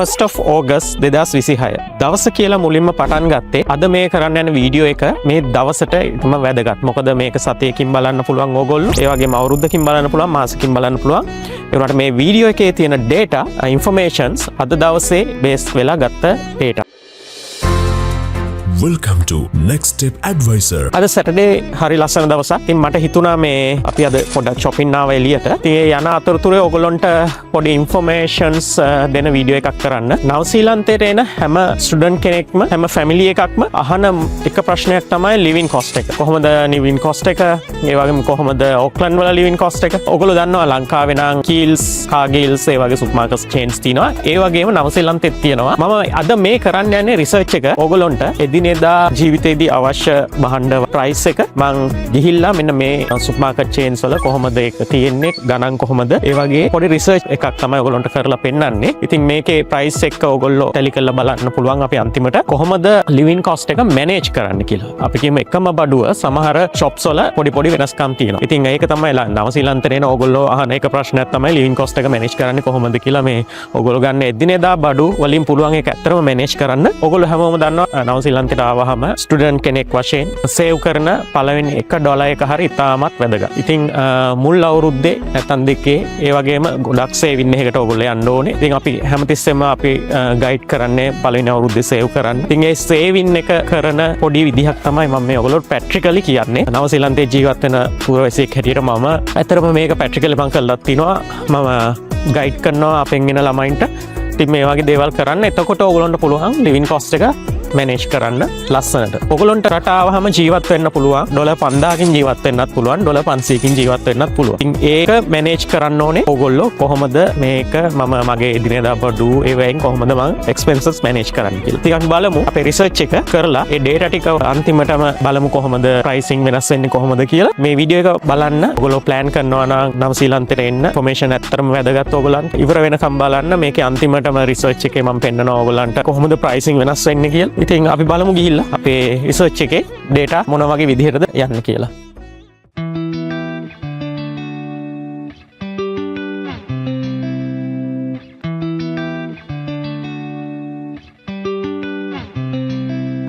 1st of August 2026 දවස කියලා මුලින්ම පටන් ගත්තේ අද මේ කරන්න යන වීඩියෝ එක මේ දවසට ඉතම වැදගත්. මොකද මේක සතියකින් බලන්න පුළුවන් ඕගොල්ලෝ. ඒ වගේම අවුරුද්දකින් බලන්න පුළුවන්, මාසෙකින් බලන්න පුළුවන්. ඒ වුණාට මේ වීඩියෝ එකේ තියෙන data informations අද දවසේ බේස් වෙලා ගත්ත data. Welcome to Next Step Advisor. අද සැටර්ඩේ හරි ලස්සන දවසක්. ඉතින් මට හිතුණා මේ අපි අද පොඩ්ඩක් shopping ආවා එළියට. ඉතින් යන අතරතුරේ ඔයගොල්ලන්ට පොඩි informations දෙන වීඩියෝ එකක් කරන්න. නවසීලන්තයට එන හැම ස්ටුඩන්ට් කෙනෙක්ම හැම ෆැමිලි එකක්ම අහන එක ප්‍රශ්නයක් තමයි living cost එක. කොහොමද living cost එක? ඒ වගේම කොහොමද ඕක්ලන්ඩ් වල living cost එක? ඔයගොල්ලෝ දන්නවා ලංකාවේ නම් Kiehl's, Cargill's ඒ වගේ සුපර්මාකට් චේන්ස් තියෙනවා. ඒ වගේම නවසීලන්තෙත් තියෙනවා. මම අද මේ කරන්න යන්නේ රිසර්ච් එක ඔයගොල්ලන්ට එදිනෙදා ජීවිතේදී අවශ්‍ය භාණ්ඩ ප්‍රයිස් එක මං ගිහිල්ලා මෙන්න මේ සුපර්මාකට් චේන්ස් වල කොහොමද ඒක තියෙන්නේ, ගණන් කොහොමද, ඒ වගේ පොඩි රිසර්ච් එකක් තමයි ඔයගොල්ලන්ට කරලා පෙන්නන්නේ. ඉතින් මේකේ ප්‍රයිස් එක ඔයගොල්ලෝ ටැලි කරලා බලන්න පුළුවන් අපි අන්තිමට කොහොමද living cost එක මැනේජ් කරන්න කියලා. අපි කියමු එකම බඩුව සමහර shops වල පොඩි වෙනස්කම් තියෙනවා. ඉතින් ඒක තමයි නවසීලන්තේ එන ඔයගොල්ලෝ අහන එක ප්‍රශ්නයක් තමයි living cost එක මැනේජ් කරන්නේ කොහොමද කියලා. මේ ඔයගොල්ලෝ ගන්න එදිනෙදා බඩු වලින් පුළුවන් ඒක ඇත්තටම මැනේජ් කරන්න. ඔයගොල්ලෝ හැමෝම දන්නවා නවසීලන්තේට ආවහම ස්ටුඩන්ට් කෙනෙක් වශයෙන් සේව් කරන පළවෙනි $1 එක හරි ඉතාමත් වැදගත්. ඉතින් මුල් අවුරුද්දේ නැත්නම් දෙකේ ඒ වගේම ගොඩක් සේවින් එකකට ඔයගොල්ලෝ යන්න ඕනේ. ඉතින් අපි හැමතිස්සෙම අපි ගයිඩ් කරන්නේ පළවෙනි අවුරුද්දේ සේව් කරන්න. ඉතින් ඒ සේවින් එක කරන පොඩි විදිහක් තමයි මම මේ ඔයගොල්ලෝට ප්‍රැක්ටිකලි කියන්නේ. නවසීලන්තේ ජීවත් වෙන පුරවැසියෙක් හැටියට මම ඇත්තටම මේක ප්‍රැක්ටිකලි මම කරලා තිනවා. මම ගයිඩ් කරනවා අපෙන් එන ළමයින්ට. ඉතින් මේ වගේ දේවල් කරන්න. එතකොට ඔයගොල්ලන්ට පුළුවන් living cost එක මැනේජ් කරන්න ලස්සනට. ඔයගොල්ලන්ට රට ආවහම ජීවත් වෙන්න පුළුවන්. $5000කින් ජීවත් වෙන්නත් පුළුවන්. $500කින් ජීවත් වෙන්නත් පුළුවන්. ඉතින් ඒක මැනේජ් කරන්න ඕනේ. ඔයගොල්ලෝ කොහොමද මේක මම මගේ එදිනෙදා බඩු ඒ වයින් කොහොමද මම එක්ස්පෙන්සස් මැනේජ් කරන්න කියලා. ඉතින් අපි බලමු අපේ රිසර්ච් එක කරලා ඒ data ටික අන්තිමටම බලමු කොහොමද ප්‍රයිසිං වෙනස් වෙන්නේ කොහොමද කියලා. මේ වීඩියෝ එක බලන්න. ඔයගොල්ලෝ ප්ලෑන් කරනවා නම් නවසීලන්තයට එන්න ඉන්ෆර්මේෂන් ඇත්තටම වැදගත් ඔයගොල්ලන්ට. ඉවර වෙනකම් බලන්න. මේකේ අන්තිමටම රිසර්ච් එකේ මම පෙන්නනවා ඔයගොල්ලන්ට කොහොමද ප්‍රයිසිං වෙනස් වෙන්නේ කියලා. ඉතින් අපි බලමු ගිහිල්ලා අපේ රිසර්ච් එකේ data මොන වගේ විදිහටද යන්නේ කියලා.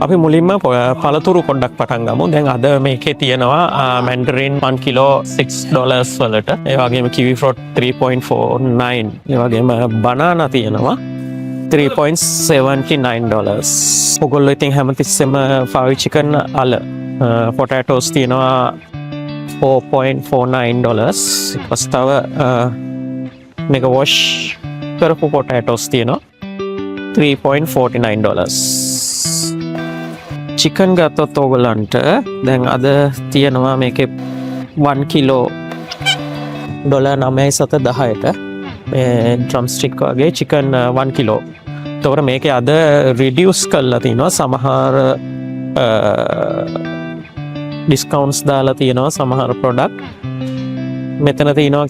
අපි මුලින්ම පළතුරු පොඩ්ඩක් පටන් ගමු. දැන් අද මේකේ තියෙනවා mandarin 1 kilo $6 වලට. ඒ වගේම kiwi fruit 3.49. ඒ වගේම banana තියෙනවා $3.79. ඔයගොල්ලෝ ඉතින් හැමතිස්සෙම පාවිච්චි කරන අල potatoes තියෙනවා $4.49. ඊපස් තව mega wash කරපු potatoes තියෙනවා $3.49. chicken ගත්තොත් ඔයගොල්ලන්ට දැන් අද තියෙනවා මේකේ 1 kilo $9.10ට මේ drumstick වගේ chicken 1 kilo. එතකොට මේකේ අද රිඩියුස් කරලා තිනවා සමහර ඩිස්කවුන්ට්ස් දාලා තියෙනවා සමහර ප්‍රොඩක්ට්. මෙතන තියෙනවා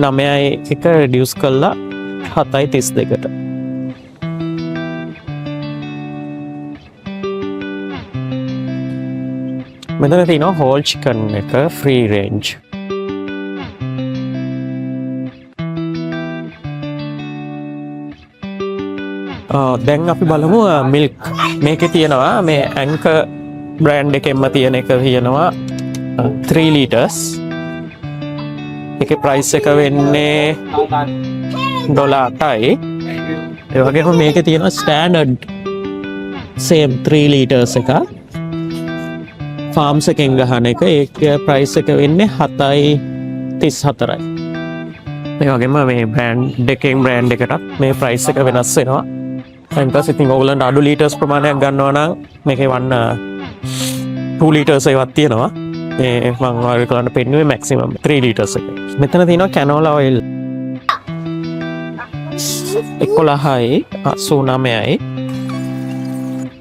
9යි එක රිඩියුස් කරලා 7.32ට. මෙතන තියෙනවා whole chicken එක free range. දැන් අපි බලමු මිල්ක්. මේකේ තියෙනවා මේ ඇන්කර් බ්‍රෑන්ඩ් එකෙන්ම තියෙන එක තියෙනවා 3 liters. ඒකේ ප්‍රයිස් එක වෙන්නේ $8යි. ඒ වගේම මේකේ තියෙනවා ස්ටෑන්ඩඩ් same 3 liters එක. ෆාම්ස් එකෙන් ගහන එක ඒකේ ප්‍රයිස් එක වෙන්නේ $7.34යි. ඒ වගේම මේ බ්‍රෑන්ඩ් එකකට මේ ප්‍රයිස් එක වෙනස් වෙනවා. ඊට ඉතින් ඔයගොල්ලන්ට අඩු ලීටර්ස් ප්‍රමාණයක් ගන්නවා නම් මේකේ වන්න 2 ලීටර්ස් එකක් තියෙනවා. මේ මම ඔයගොල්ලන්ට පෙන්නුවේ මැක්සිමම් 3 ලීටර්ස් එක. මෙතන තියෙනවා කැනෝලා ඔයිල් 11යි 89යි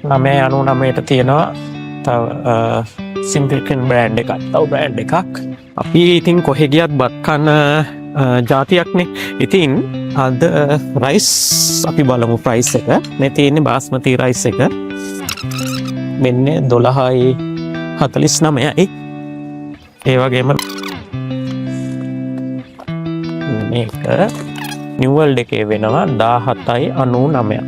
999ට තියෙනවා. තව සිම්පල්කන් බ්‍රෑන්ඩ් එකක්. තව බ්‍රෑන්ඩ් එකක්. අපි ඉතින් කොහෙ ගියත් බත් කන ජාතියක්නේ. ඉතින් අද රයිස් අපි බලමු ප්‍රයිස් එක. මේ තියෙන්නේ බාස්මති රයිස් එක. මෙන්නේ 12.49යි. ඒ වගේම මේක New World එකේ වෙනවා 17.99.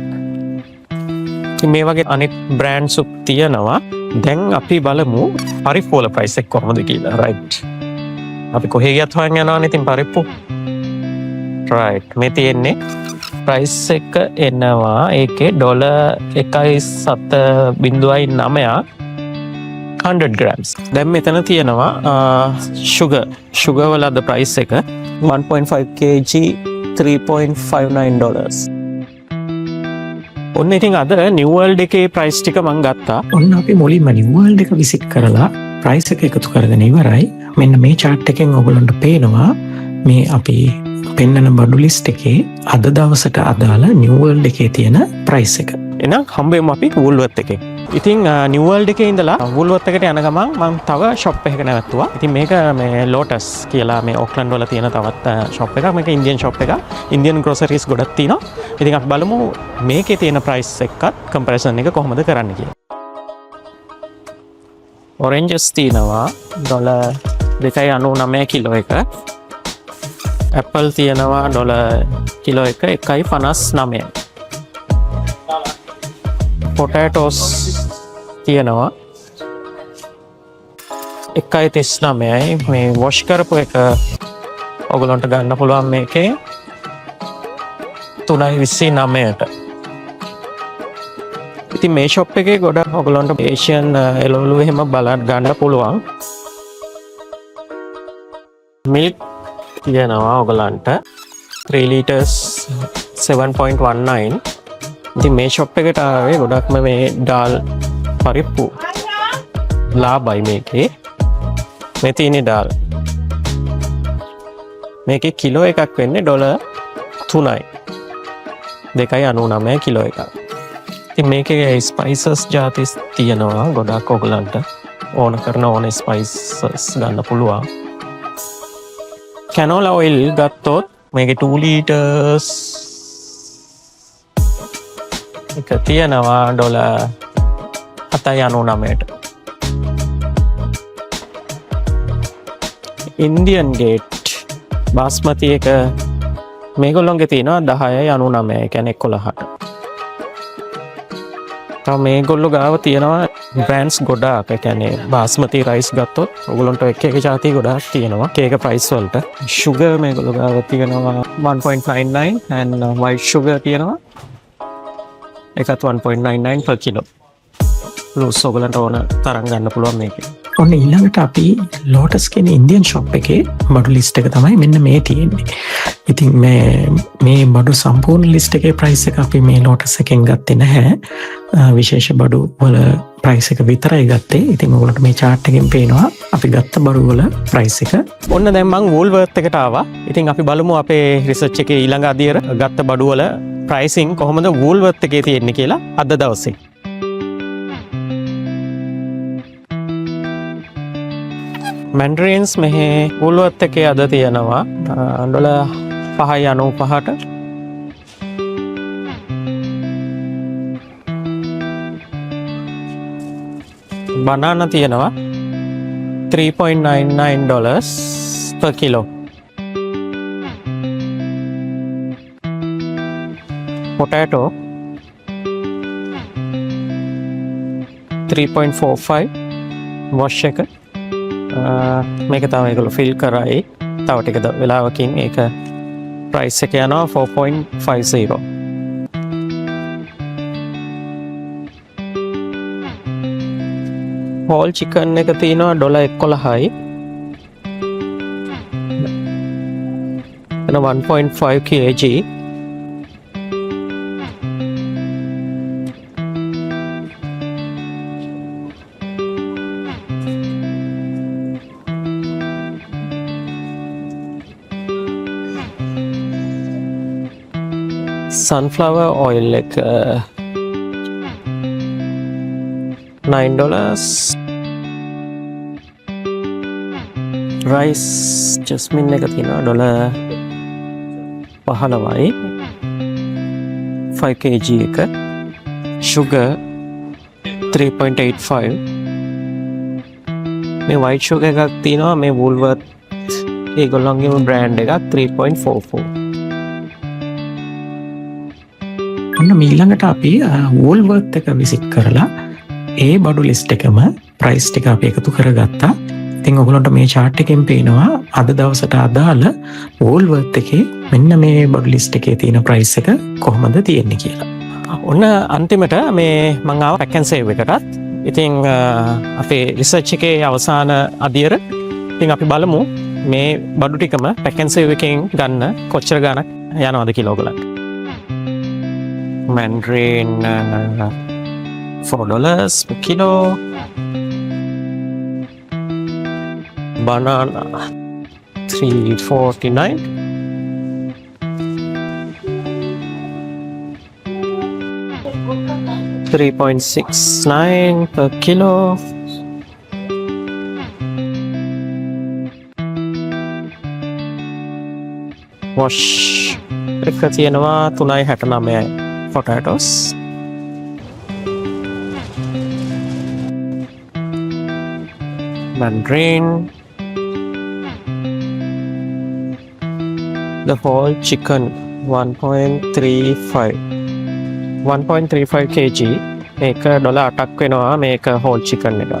ඉතින් මේ වගේ අනෙක් බ්‍රෑන්ඩ්ස් උත් තියෙනවා. දැන් අපි බලමු පරිප්පු වල ප්‍රයිස් එක කොහොමද කියලා. රයිට්. අපි කොහේ ගියත් හොයන් යනවානේ ඉතින් පරිප්පු. රයිට්. මේ තියෙන්නේ ප්‍රයිස් එක එනවා ඒකේ $1.7.9 100 grams. දැන් මෙතන තියෙනවා sugar වල අද ප්‍රයිස් එක 1.5 kg $3.59. ඔන්න ඉතින් අද New World එකේ ප්‍රයිස් ටික මං ගත්තා. ඔන්න අපි මුලින්ම New World එක විසිට් කරලා ප්‍රයිස් එක එකතු කරගෙන ඉවරයි. මෙන්න මේ chart එකෙන් ඔයගොල්ලන්ට පේනවා මේ අපි පෙන්නන බඩු ලිස්ට් එකේ අද දවසට අදාළ New World එකේ තියෙන ප්‍රයිස් එක. එහෙනම් හම්බෙමු අපි Woolworth එකේ. ඉතින් New World එකේ ඉඳලා Woolworth එකට යන ගමන් මම තව shop එකක නැවතුවා. ඉතින් මේක මේ Lotus කියලා මේ ඕක්ලන්ඩ් වල තියෙන තවත් shop එකක්. මේක Indian shop එකක්. Indian groceries ගොඩක් තියෙනවා. ඉතින් අපි බලමු මේකේ තියෙන price එකත් comparison එක කොහොමද කරන්න කියලා. Oranges තියෙනවා $2.99 කිලෝ එක. Apple තියෙනවා කිලෝ එක 1.59. Potatoes තියෙනවා 1.39. මේ wash කරපු එක ඔයගොල්ලන්ට ගන්න පුළුවන් මේකේ 3.29ට. ඉතින් මේ shop එකේ ගොඩක් ඔයගොල්ලන්ට Asian එළවලු එහෙම බලන්න ගන්න පුළුවන්. milk තියෙනවා ඔයගොල්ලන්ට 3 liters 7.19. ඉතින් මේ shop එකට ආවේ ගොඩක්ම මේ ඩාල් පරිප්පු ලාභයි මේකේ. මේ තියෙන්නේ ඩාල්. මේකේ කිලෝ එකක් වෙන්නේ $3යි. 2.99 කිලෝ එකක්. ඉතින් මේකේ ස්පයිසස් ජාතිස් තියෙනවා ගොඩක් ඔයගලන්ට ඕන කරන ඕන ස්පයිසස් ගන්න පුළුවන්. canola oil ගත්තොත් මේකේ 2 liters එක තියෙනවා $7.99ට. Indian Gate බාස්මති එක මේගොල්ලොන්ගේ තියෙනවා 10.99. ඒ කියන්නේ 11ට. තව මේගොල්ලෝ ගාව තියෙනවා බ්‍රෑන්ඩ්ස් ගොඩාක්. ඒ කියන්නේ බාස්මති රයිස් ගත්තොත් ඔයගොල්ලන්ට එක જાති ගොඩාක් තියෙනවා. ඒක ප්‍රයිස් වලට. sugar මේගොල්ලෝ ගාව තියෙනවා 1.99 and white sugar තියෙනවා එකත් 1.99 per kilo. ලූස් ඔයගලන්ට ඕන තරම් ගන්න පුළුවන් මේකේ. ඔන්න ඊළඟට අපි Lotus කියන Indian shop එකේ බඩු ලිස්ට් එක තමයි මෙන්න මේ තියෙන්නේ. ඉතින් මේ බඩු සම්පූර්ණ ලිස්ට් එකේ ප්‍රයිස් එක අපි මේ Lotus එකෙන් ගත්තේ නැහැ. විශේෂ බඩු වල ප්‍රයිස් එක විතරයි ගත්තේ. ඉතින් ඔයගොල්ලන්ට මේ chart එකෙන් පේනවා අපි ගත්ත බඩු වල ප්‍රයිස් එක. ඔන්න දැන් මම Woolworth එකට ආවා. ඉතින් අපි බලමු අපේ රිසර්ච් එකේ ඊළඟ අදියර ගත්ත බඩු වල ප්‍රයිසින් කොහොමද Woolworth එකේ තියෙන්නේ කියලා අද දවසේ. Mandarins මෙහි Woolworth එකේ අද තියෙනවා $5.95ට. banana තියෙනවා $3.99 per kilo. potato 3.45 wash එක. මේක තමයි ඒගොල්ලෝ ෆිල් කරයි. තව ටික වෙලාවකින් ඒක ප්‍රයිස් එක යනවා 4.50. whole chicken එක තියෙනවා $11යි. එන 1.5 kg. sunflower oil එක $9. rice jasmine එක තියෙනවා $15යි. 5 kg එක. sugar 3.85. මේ white sugar එකක් තියෙනවා මේ Woolworth ඒගොල්ලන්ගේම බ්‍රෑන්ඩ් එකක් 3.44. ඔන්න මීළඟට අපි වෝල්වර්ත් එක විසිට් කරලා ඒ බඩු ලිස්ට් එකම ප්‍රයිස් ටික අපි එකතු කරගත්තා. ඉතින් ඔයගොල්ලන්ට මේ chart එකෙන් පේනවා අද දවසට අදාළ වෝල්වර්ත් එකේ මෙන්න මේ බඩු ලිස්ට් එකේ තියෙන ප්‍රයිස් එක කොහොමද තියෙන්නේ කියලා. ඔන්න අන්තිමට මේ මං ආව පැක් ඇන්ඩ් සේව් එකටත්. ඉතින් අපේ රිසර්ච් එකේ අවසාන අදියර ඉතින් අපි බලමු මේ බඩු ටිකම පැක් ඇන්ඩ් සේව් එකෙන් ගන්න කොච්චර ගාණක් යනවද කියලා ඔයගොල්ලන්ට. Mandarin $4 per kilo. Banana $3.49. $3.69 per kilo. Wash එක තියෙනවා $3.69 potatoes. Mandarin, the whole chicken 1.35 kg මේක $8ක් වෙනවා මේක whole chicken එක.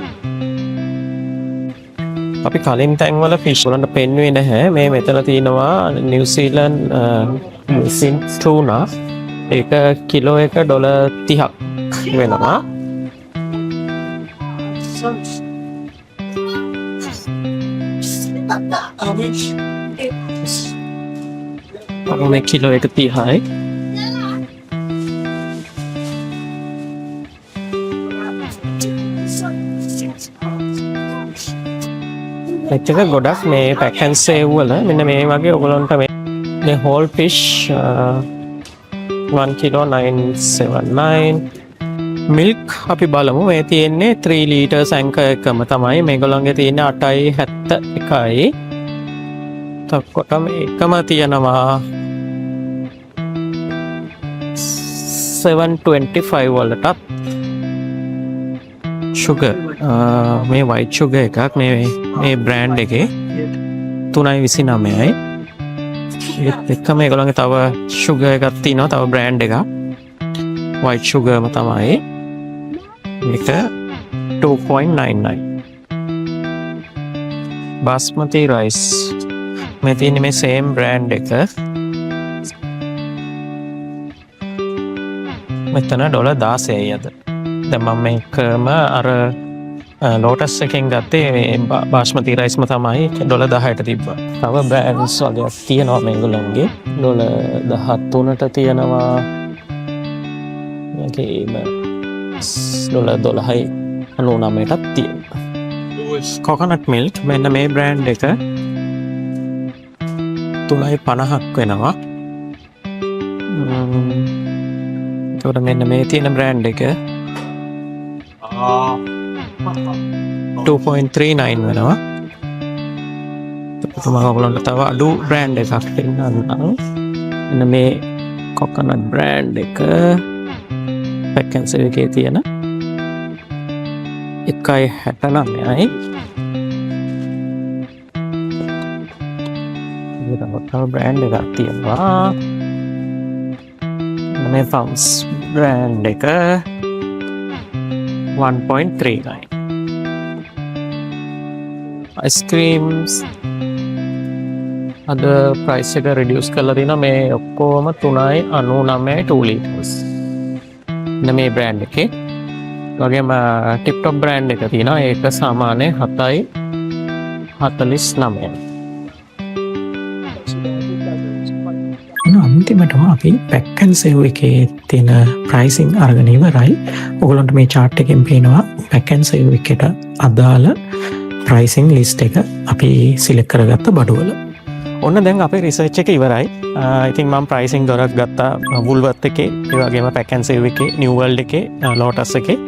අපි කලින් තැන්වල fish වලට පෙන්වුවේ නැහැ. මේ මෙතන තියෙනවා New Zealand tuna ඒක කිලෝ එක $30ක් වෙනවා. මේ කිලෝ එක 30යි. එච්චක ගොඩක් මේ පැක් ඇන්ඩ් සේව් වල මෙන්න මේ වගේ ඔයගොල්ලන්ට මේ whole fish 1 kilo 979. මිල්ක් අපි බලමු. මේ තියෙන්නේ 3 liters ඇන්කර් එකම තමයි. මේගොල්ලන්ගේ තියෙන්නේ 8.71යි. තක්කොටම එකම තියෙනවා 725 වලටත්. sugar මේ white sugar එකක් මේ brand එකේ 3.29යි. ඒත් එක්කම මේගොල්ලන්ගේ තව sugar එකක් තියෙනවා. තව brand එකක් white sugar ම තමයි. මේක 2.99. basmati rice මේ තියෙන්නේ මේ same brand එක. මෙතන $16යි අද. දැන් මම මේකම අර Lotus එකෙන් ගත්තේ මේ basmati rice ම තමයි $10ට තිබ්බා. තව brands වගේක් තියෙනවා මේගොල්ලන්ගේ. $13ට තියෙනවා. මේකේම $12යි 99ටත් තියෙනවා. coconut milk මෙන්න මේ brand එක 3.50ක් වෙනවා. එතකොට මෙන්න මේ තියෙන brand එක 2.39 වෙනවා. එතකොට මම ඔයගොල්ලන්ට තව අඩු brand එකක් පෙන්නන්නම්. මෙන්න මේ coconut brand එක පැක් ඇන්ඩ් සේව් එකේ තියෙන 1.69යි. තව brand එකක් තියෙනවා. මේ Farms brand එක 1.39. ice creams අද price එක reduce කරලා තියෙනවා. මේ ඔක්කොම 3.99 2 liters. මේ brand එකේ වගේම tip top brand එක තියෙනවා. ඒක සාමාන්‍ය 7.49. අන්තිමටම අපි පැක් ඇන්ඩ් සේව් එකේ තියෙන ප්‍රයිසිං අරගෙන ඉවරයි. ඔයගොල්ලන්ට මේ chart එකෙන් පේනවා පැක් ඇන්ඩ් සේව් එකට අදාළ ප්‍රයිසිං ලිස්ට් එක අපි සිලෙක්ට් කරගත්ත බඩුවල. ඔන්න දැන් අපේ රිසර්ච් එක ඉවරයි. ඉතින් මම ප්‍රයිසිං දොරක් ගත්තා වුල්වර්ත් එකේ, ඒ වගේම පැක් ඇන්ඩ් සේව් එකේ, නිව් වර්ල්ඩ් එකේ, ලෝටස් එකේ.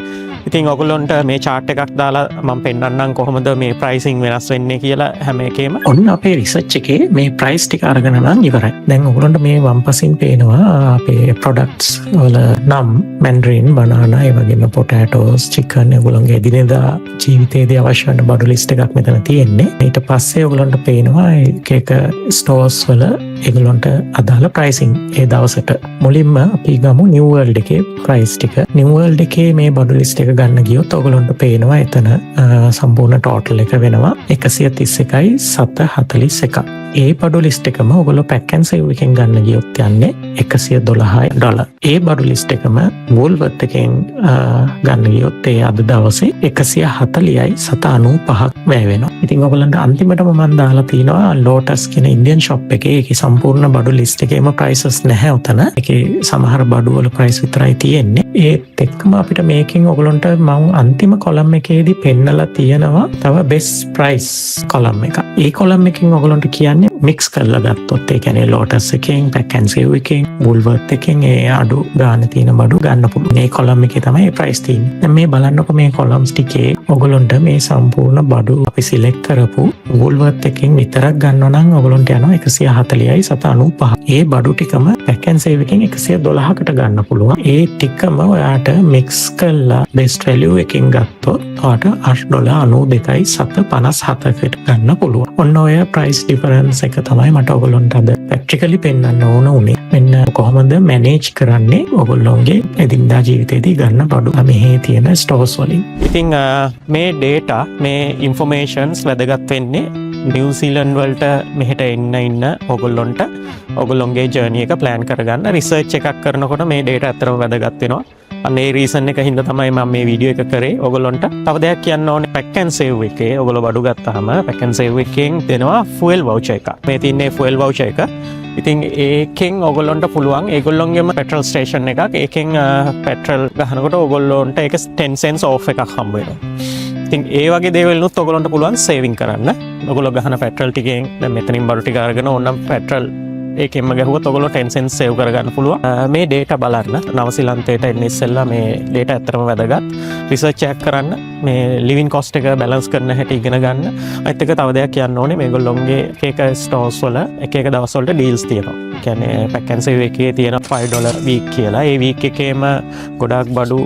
ඉතින් ඔයගොල්ලන්ට මේ chart එකක් දාලා මම පෙන්නන්නම් කොහොමද මේ ප්‍රයිසිං වෙනස් වෙන්නේ කියලා හැම එකේම. ඔන්න අපේ රිසර්ච් එකේ මේ ප්‍රයිස් ටික අරගෙන නම් ඉවරයි. දැන් ඔයගොල්ලන්ට මේ වම් පසින් පේනවා අපේ ප්‍රොඩක්ට්ස් වල නම් මැන්ඩරින් බනාන ඒ වගේම පොටෑටෝස් චිකන් ඒගොල්ලන්ගේ එදිනෙදා ජීවිතයේදී අවශ්‍ය වන බඩු ලිස්ට් එකක් මෙතන තියෙන්නේ. ඊට පස්සේ ඔයගොල්ලන්ට පේනවා එක ස්ටෝර්ස් වල ඒගොල්ලන්ට අදාළ ප්‍රයිසිං ඒ දවසට. මුලින්ම අපි ගමු නිව් වර්ල්ඩ් එකේ ප්‍රයිස් ටික. නිව් වර්ල්ඩ් එකේ මේ බඩු ලිස්ට් එක ගන්න ගියොත් ඔයගොල්ලන්ට පේනවා එතන සම්පූර්ණ ටෝටල් එක වෙනවා 131.741. ඒ බඩු ලිස්ට් එකම ඔයගොල්ලෝ පැක් ඇන්ඩ් සේව් එකෙන් ගන්න ගියොත් යන්නේ $112. ඒ බඩු ලිස්ට් එකම වෝල්වර්ත් එකෙන් ගන්න ගියොත් ඒ අද දවසේ 140.95ක් වැය වෙනවා. ඉතින් ඔයගොල්ලන්ට අන්තිමටම මම දාලා තිනවා ලෝටස් කියන ඉන්දියන් ෂොප් එකේ ඒකේ සම්පූර්ණ බඩු ලිස්ට් එකේම ප්‍රයිසස් නැහැ උතන. ඒකේ සමහර බඩු වල ප්‍රයිස් විතරයි තියෙන්නේ. ඒත් එක්කම අපිට මේකෙන් ඔයගොල්ලන්ට මම අන්තිම කොලම් එකේදී පෙන්නලා තියෙනවා තව බෙස්ට් ප්‍රයිස් කොලම් එක. ඒ කොලම් එකෙන් ඔයගොල්ලන්ට කියන්නේ මික්ස් කරලා ගත්තොත් ඒ කියන්නේ ලෝටස් එකෙන් පැක් ඇන්ඩ් සේව් එකෙන් වෝල්වර්ත් එකෙන් ඒ අඩු ගාන තියෙන බඩු ගන්න පුළුවන්. මේ කොලම් එකේ තමයි ඒ ප්‍රයිස් තියෙන්නේ. දැන් මේ බලන්නකො මේ කොලම්ස් ටිකේ ඔයගොල්ලන්ට මේ සම්පූර්ණ බඩු අපි සිලෙක්ට් කරපු වෝල්වර්ත් එකෙන් විතරක් ගන්නවා නම් ඔයගොල්ලන්ට යනවා 140.95. ඒ බඩු ටිකම පැක් ඇන්ඩ් සේව් එකෙන් 112කට ගන්න පුළුවන්. ඒ ටිකම ඔයාට මික්ස් කරලා බෙස්ට් වැලියු එකෙන් ගත්තොත් ඔයාට $8.57.57කට ගන්න පුළුවන්. ඔන්න ඔය ප්‍රයිස් ඩිෆරන්ස් එක තමයි මට ඔයගොල්ලන්ට අද ප්‍රැක්ටිකලි පෙන්වන්න ඕන උනේ. මෙන්න කොහොමද මැනේජ් කරන්නේ ඔයගොල්ලෝගේ එදිනදා ජීවිතේදී ගන්න බඩු මෙහි තියෙන ස්ටෝර්ස් වලින්. ඉතින් මේ ඩේටා මේ ඉන්ෆෝමේෂන්ස් වැදගත් වෙන්නේ නිව්සීලන්ඩ් වලට මෙහෙට එන්න ඔයගොල්ලොන්ට ඔයගොල්ලොන්ගේ ජර්නි එක ප්ලෑන් කරගන්න රිසර්ච් එකක් කරනකොට මේ ඩේටා ඇත්තටම වැදගත් වෙනවා. අන්න ඒ රීසන් එක හින්දා තමයි මම මේ වීඩියෝ එක කරේ. ඔයගොල්ලොන්ට තව දෙයක් කියන්න ඕනේ පැක් ඇන්ඩ් සේව් එකේ ඔයගොල්ලෝ බඩු ගත්තාම පැක් ඇන්ඩ් සේව් එකෙන් දෙනවා ෆුවල් වවුචර් එකක්. මේ තියන්නේ ෆුවල් වවුචර් එක. ඉතින් ඒකෙන් ඔයගොල්ලොන්ට පුළුවන් ඒගොල්ලොන්ගේම පෙට්‍රල් ස්ටේෂන් එකක් ඒකෙන් පෙට්‍රල් ගහනකොට ඔයගොල්ලොන්ට ඒක 10 cents off එකක් හම්බ වෙනවා. ඉතින් ඒ වගේ දේවල්නුත් ඔයගොල්ලොන්ට පුළුවන් සේවින් කරන්න. ඔයගොල්ලෝ ගහන පෙට්‍රල් ටිකෙන් දැන් මෙතනින් බඩු ටික අරගෙන ඕනම් පෙට්‍රල් ඒකෙන්ම ගැහුවොත් ඔයගොල්ලෝ 10 cents සේව් කරගන්න පුළුවන්. මේ ඩේටා බලන්න නවසීලන්තයට එන්න ඉස්සෙල්ලා මේ ඩේටා ඇත්තටම වැදගත්. රිසර්ච් එකක් කරන්න මේ ලිවින් කොස්ට් එක බැලන්ස් කරන හැටි ඉගෙන ගන්න. අනිත් එක තව දෙයක් කියන්න ඕනේ මේගොල්ලොන්ගේ එක ස්ටෝර්ස් වල එක දවස් වලට ඩීල්ස් තියෙනවා. ඒ කියන්නේ පැක් ඇන්ඩ් සේව් එකේ තියෙන $5 වීක් කියලා. ඒ වීක් එකේම ගොඩාක් බඩු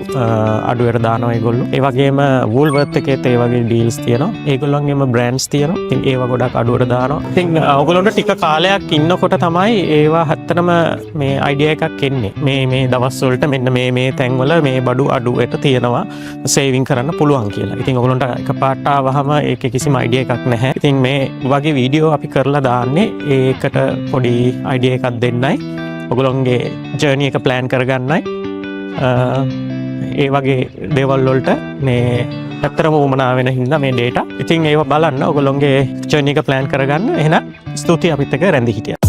අඩුවට දානවා ඒගොල්ලෝ. ඒ වගේම වෝල්වර්ත් එකේත් ඒ වගේ ඩීල්ස් තියෙනවා. ඒගොල්ලන්ගේම බ්‍රෑන්ඩ්ස් තියෙනවා. ඉතින් ඒවා ගොඩාක් අඩුවට දානවා. ඉතින් ඔයගොල්ලොන්ට ටික කාලයක් ඉන්නකොට තමයි ඒවා හත්තනම මේ අයිඩියා එකක් එන්නේ. මේ දවස් වලට මෙන්න මේ තැන්වල මේ බඩු අඩුවට තියෙනවා සේවින් කරන්න පුළුවන් කියලා. ඉතින් ඔයගොල්ලන්ට එකපාරට ආවහම ඒකේ කිසිම අයිඩියා එකක් නැහැ. ඉතින් මේ වගේ වීඩියෝ අපි කරලා දාන්නේ ඒකට පොඩි අයිඩියා එකක් දෙන්නයි. ඔයගොල්ලන්ගේ ජර්නි එක ප්ලෑන් කරගන්නයි. ඒ වගේ දේවල් වලට මේ ඇත්තරම උමනා වෙන හින්දා මේ ඩේටා. ඉතින් ඒව බලන්න ඔයගොල්ලන්ගේ ජර්නි එක ප්ලෑන් කරගන්න. එහෙනම් ස්තුතියි අපිත් එක්ක රැඳී හිටියා.